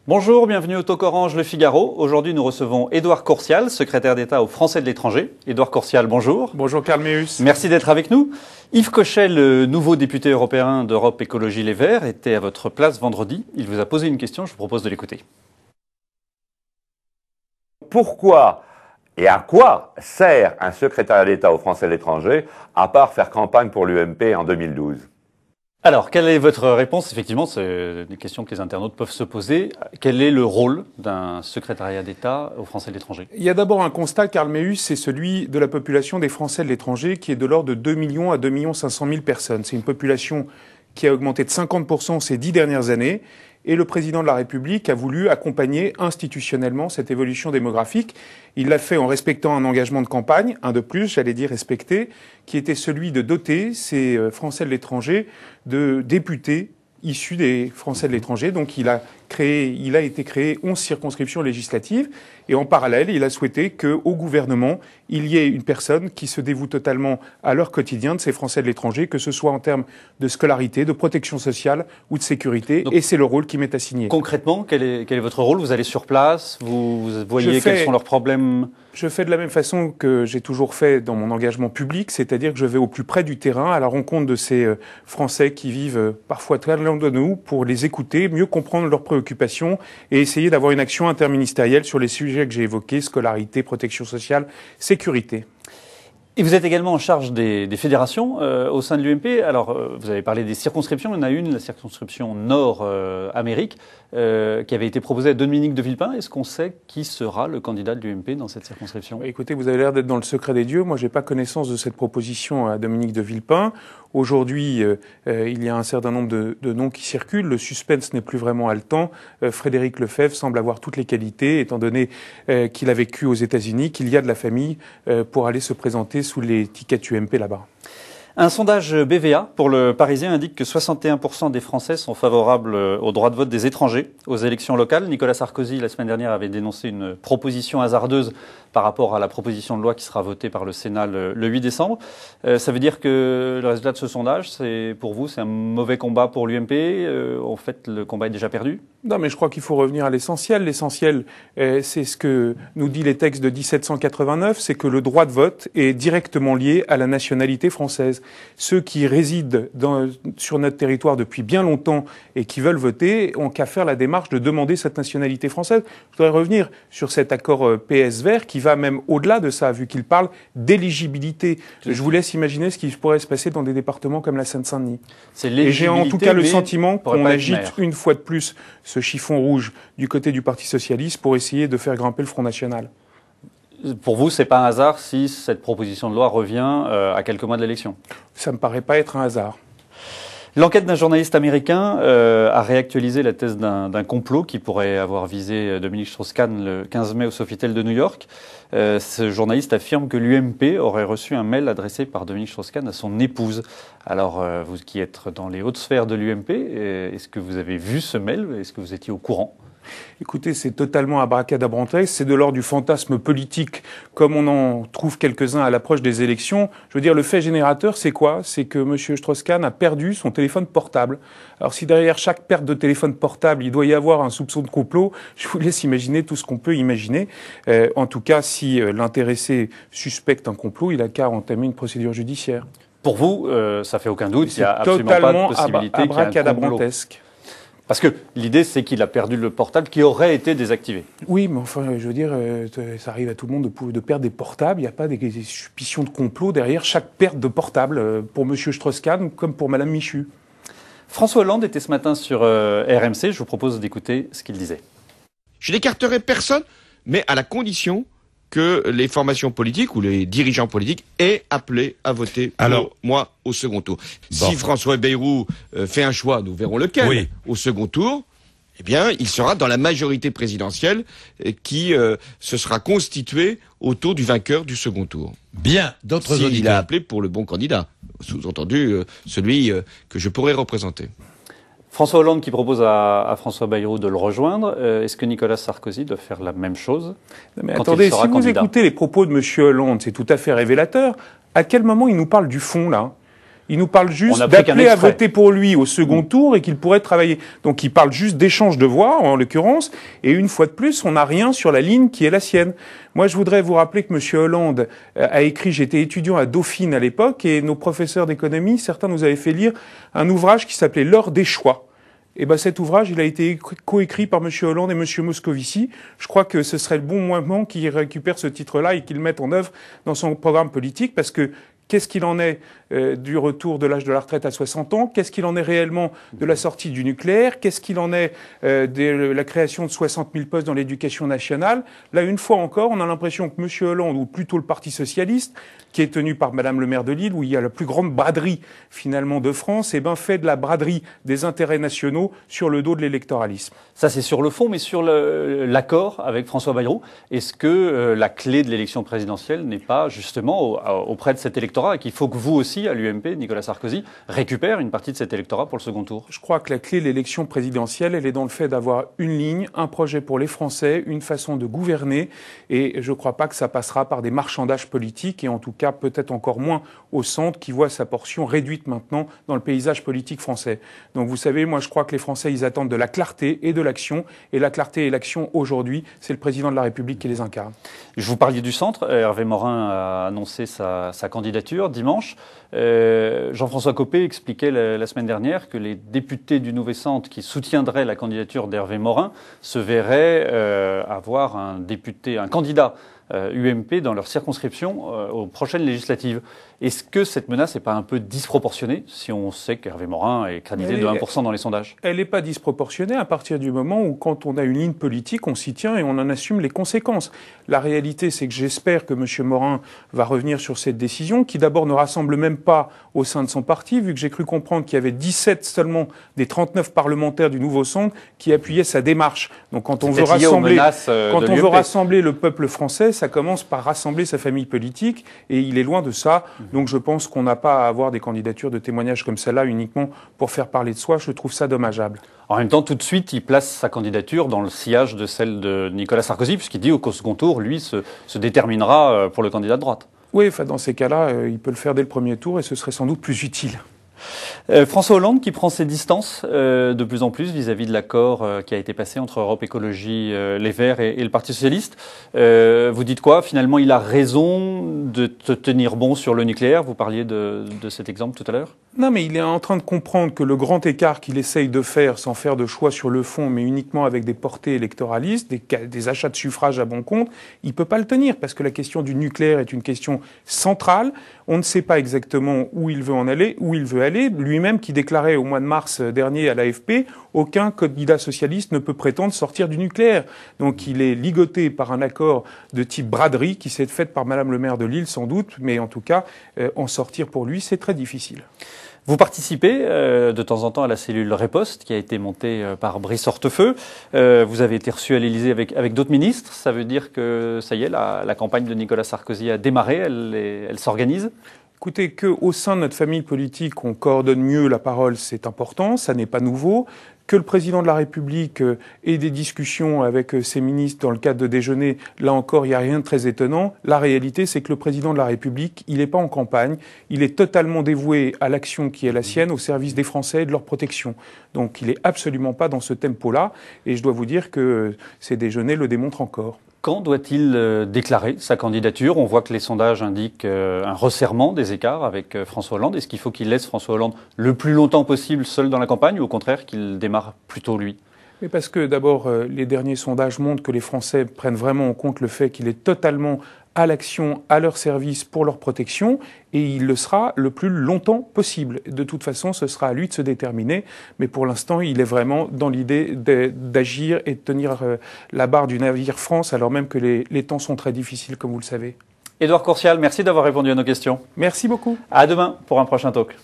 Bonjour, bienvenue au Talk Orange Le Figaro. Aujourd'hui, nous recevons Édouard Courtial, secrétaire d'État aux Français de l'étranger. Édouard Courtial, bonjour. Bonjour Karl Meus. Merci d'être avec nous. Yves Cochet, le nouveau député européen d'Europe Écologie Les Verts, était à votre place vendredi. Il vous a posé une question, je vous propose de l'écouter. Pourquoi et à quoi sert un secrétariat d'État aux Français de l'étranger, à part faire campagne pour l'UMP en 2012 ? Alors, quelle est votre réponse? Effectivement, c'est des questions que les internautes peuvent se poser. Quel est le rôle d'un secrétariat d'État aux Français de l'étranger? Il y a d'abord un constat, Karl Meus, c'est celui de la population des Français de l'étranger qui est de l'ordre de 2 millions à 2 500 000 personnes. C'est une population qui a augmenté de 50% ces 10 dernières années. Et le président de la République a voulu accompagner institutionnellement cette évolution démographique. Il l'a fait en respectant un engagement de campagne, un de plus, j'allais dire respecté, qui était celui de doter ces Français de l'étranger de députés issus des Français de l'étranger. Donc il a été créé 11 circonscriptions législatives. Et en parallèle, il a souhaité qu'au gouvernement, il y ait une personne qui se dévoue totalement à leur quotidien de ces Français de l'étranger, que ce soit en termes de scolarité, de protection sociale ou de sécurité. Donc, et c'est le rôle qui m'est assigné. Concrètement, quel est votre rôle? Vous allez sur place, vous voyez quels sont leurs problèmes? Je fais de la même façon que j'ai toujours fait dans mon engagement public, c'est-à-dire que je vais au plus près du terrain, à la rencontre de ces Français qui vivent parfois très loin de nous, pour les écouter, mieux comprendre leurs préoccupations et essayer d'avoir une action interministérielle sur les sujets que j'ai évoqués, scolarité, protection sociale, sécurité. Et vous êtes également en charge des fédérations au sein de l'UMP. Alors, vous avez parlé des circonscriptions. Il y en a une, la circonscription Nord-Amérique, qui avait été proposée à Dominique de Villepin. Est-ce qu'on sait qui sera le candidat de l'UMP dans cette circonscription? Écoutez, vous avez l'air d'être dans le secret des dieux. Moi, j'ai pas connaissance de cette proposition à Dominique de Villepin. Aujourd'hui, il y a un certain nombre de noms qui circulent. Le suspense n'est plus vraiment haletant. Frédéric Lefebvre semble avoir toutes les qualités, étant donné qu'il a vécu aux États-Unis, qu'il y a de la famille pour aller se présenter sous les tickets UMP là-bas. Un sondage BVA pour le Parisien indique que 61% des Français sont favorables au droit de vote des étrangers aux élections locales. Nicolas Sarkozy, la semaine dernière, avait dénoncé une proposition hasardeuse par rapport à la proposition de loi qui sera votée par le Sénat le 8 décembre. Ça veut dire que le résultat de ce sondage, pour vous, c'est un mauvais combat pour l'UMP? En fait, le combat est déjà perdu? Non, mais je crois qu'il faut revenir à l'essentiel. L'essentiel, c'est ce que nous dit les textes de 1789, c'est que le droit de vote est directement lié à la nationalité française. Ceux qui résident sur notre territoire depuis bien longtemps et qui veulent voter ont qu'à faire la démarche de demander cette nationalité française. Je voudrais revenir sur cet accord PS-Vert qui va même au-delà de ça, vu qu'il parle d'éligibilité. Je vous laisse imaginer ce qui pourrait se passer dans des départements comme la Seine-Saint-Denis. Et j'ai en tout cas le sentiment qu'on agite une fois de plus ce chiffon rouge du côté du Parti socialiste pour essayer de faire grimper le Front National. Pour vous, c'est pas un hasard si cette proposition de loi revient à quelques mois de l'élection? Ça me paraît pas être un hasard. L'enquête d'un journaliste américain a réactualisé la thèse d'un complot qui pourrait avoir visé Dominique Strauss-Kahn le 15 mai au Sofitel de New York. Ce journaliste affirme que l'UMP aurait reçu un mail adressé par Dominique Strauss-Kahn à son épouse. Alors, vous qui êtes dans les hautes sphères de l'UMP, est-ce que vous avez vu ce mail? Est-ce que vous étiez au courant? Écoutez, c'est totalement abracadabrantesque, c'est de l'ordre du fantasme politique, comme on en trouve quelques-uns à l'approche des élections. Je veux dire, le fait générateur, c'est quoi? C'est que M. Strauss-Kahn a perdu son téléphone portable. Alors si derrière chaque perte de téléphone portable, il doit y avoir un soupçon de complot, je vous laisse imaginer tout ce qu'on peut imaginer. En tout cas, si l'intéressé suspecte un complot, il a qu'à entamer une procédure judiciaire. Pour vous, ça fait aucun doute, il n'y a absolument pas de possibilité qu'il y ait un complot. Parce que l'idée, c'est qu'il a perdu le portable qui aurait été désactivé. Oui, mais enfin, je veux dire, ça arrive à tout le monde de perdre des portables. Il n'y a pas des suspicions de complot derrière chaque perte de portable, pour M. Strauss-Kahn comme pour Mme Michu. François Hollande était ce matin sur RMC. Je vous propose d'écouter ce qu'il disait. Je n'écarterai personne, mais à la condition que les formations politiques ou les dirigeants politiques aient appelé à voter pour moi au second tour. Bon. Si François Bayrou fait un choix, nous verrons lequel, au second tour, eh bien, il sera dans la majorité présidentielle qui se sera constituée autour du vainqueur du second tour. Bien, d'autres auditeurs. Il a appelé pour le bon candidat, sous-entendu celui que je pourrais représenter. François Hollande qui propose à François Bayrou de le rejoindre. Est-ce que Nicolas Sarkozy doit faire la même chose? Mais attendez, si vous écoutez les propos de M. Hollande, c'est tout à fait révélateur. À quel moment il nous parle du fond, là? Il nous parle juste d'appeler à voter pour lui au second tour et qu'il pourrait travailler. Donc il parle juste d'échange de voix, en l'occurrence, et une fois de plus, on n'a rien sur la ligne qui est la sienne. Moi, je voudrais vous rappeler que M. Hollande a écrit, j'étais étudiant à Dauphine à l'époque, et nos professeurs d'économie, certains nous avaient fait lire un ouvrage qui s'appelait « L'heure des choix ». Et ben cet ouvrage, il a été coécrit par M. Hollande et M. Moscovici. Je crois que ce serait le bon moment qu'il récupère ce titre-là et qu'il le mette en œuvre dans son programme politique, parce que qu'est-ce qu'il en est du retour de l'âge de la retraite à 60 ans? Qu'est-ce qu'il en est réellement de la sortie du nucléaire? Qu'est-ce qu'il en est de la création de 60 000 postes dans l'éducation nationale? Là, une fois encore, on a l'impression que M. Hollande, ou plutôt le Parti socialiste, qui est tenu par Madame le maire de Lille, où il y a la plus grande braderie finalement de France, eh ben fait de la braderie des intérêts nationaux sur le dos de l'électoralisme. Ça, c'est sur le fond, mais sur l'accord avec François Bayrou, est-ce que la clé de l'élection présidentielle n'est pas justement auprès de cet électorat et qu'il faut que vous aussi, à l'UMP, Nicolas Sarkozy, récupère une partie de cet électorat pour le second tour? Je crois que la clé de l'élection présidentielle, elle est dans le fait d'avoir une ligne, un projet pour les Français, une façon de gouverner, et je ne crois pas que ça passera par des marchandages politiques, et en tout cas peut-être encore moins au centre, qui voit sa portion réduite maintenant dans le paysage politique français. Donc vous savez, moi je crois que les Français, ils attendent de la clarté et de l'action, et la clarté et l'action aujourd'hui, c'est le président de la République qui les incarne. Je vous parliez du centre. Hervé Morin a annoncé sa candidature dimanche. Jean-François Copé expliquait la semaine dernière que les députés du Nouveau Centre qui soutiendraient la candidature d'Hervé Morin se verraient avoir un candidat UMP dans leur circonscription aux prochaines législatives. Est-ce que cette menace n'est pas un peu disproportionnée si on sait qu'Hervé Morin est crédité de 1% dans les sondages? Elle n'est pas disproportionnée à partir du moment où, quand on a une ligne politique, on s'y tient et on en assume les conséquences. La réalité, c'est que j'espère que M. Morin va revenir sur cette décision, qui d'abord ne rassemble même pas au sein de son parti, vu que j'ai cru comprendre qu'il y avait 17 seulement des 39 parlementaires du Nouveau Centre qui appuyaient sa démarche. Donc quand on veut rassembler le peuple français, ça commence par rassembler sa famille politique, et il est loin de ça. Donc je pense qu'on n'a pas à avoir des candidatures de témoignages comme celle-là uniquement pour faire parler de soi. Je trouve ça dommageable. En même temps, tout de suite, il place sa candidature dans le sillage de celle de Nicolas Sarkozy, puisqu'il dit qu'au second tour, lui, se déterminera pour le candidat de droite. Oui, enfin, dans ces cas-là, il peut le faire dès le premier tour et ce serait sans doute plus utile. François Hollande qui prend ses distances de plus en plus vis-à-vis de l'accord qui a été passé entre Europe Écologie Les Verts et le Parti Socialiste. Vous dites quoi? Finalement, il a raison de tenir bon sur le nucléaire. Vous parliez de cet exemple tout à l'heure. Non, mais il est en train de comprendre que le grand écart qu'il essaye de faire, sans faire de choix sur le fond, mais uniquement avec des portées électoralistes, des achats de suffrages à bon compte, il peut pas le tenir, parce que la question du nucléaire est une question centrale. On ne sait pas exactement où il veut en aller, où il veut aller. Lui-même qui déclarait au mois de mars dernier à l'AFP, aucun candidat socialiste ne peut prétendre sortir du nucléaire. Donc il est ligoté par un accord de type braderie qui s'est fait par Madame le maire de Lille sans doute, mais en tout cas, en sortir pour lui, c'est très difficile. Vous participez de temps en temps à la cellule Riposte qui a été montée par Brice Hortefeux. Vous avez été reçu à l'Élysée avec d'autres ministres. Ça veut dire que ça y est, la campagne de Nicolas Sarkozy a démarré, elle s'organise? Écoutez, qu'au sein de notre famille politique, on coordonne mieux la parole, c'est important, ça n'est pas nouveau. Que le président de la République ait des discussions avec ses ministres dans le cadre de déjeuner, là encore, il n'y a rien de très étonnant. La réalité, c'est que le président de la République, il n'est pas en campagne, il est totalement dévoué à l'action qui est la sienne, au service des Français et de leur protection. Donc il n'est absolument pas dans ce tempo-là, et je dois vous dire que ces déjeuners le démontrent encore. Quand doit-il déclarer sa candidature? On voit que les sondages indiquent un resserrement des écarts avec François Hollande. Est-ce qu'il faut qu'il laisse François Hollande le plus longtemps possible seul dans la campagne ou au contraire qu'il démarre plutôt lui? Mais parce que d'abord, les derniers sondages montrent que les Français prennent vraiment en compte le fait qu'il est totalement à l'action, à leur service, pour leur protection, et il le sera le plus longtemps possible. De toute façon, ce sera à lui de se déterminer, mais pour l'instant, il est vraiment dans l'idée d'agir et de tenir la barre du navire France, alors même que les temps sont très difficiles, comme vous le savez. Édouard Courtial, merci d'avoir répondu à nos questions. Merci beaucoup. À demain pour un prochain talk.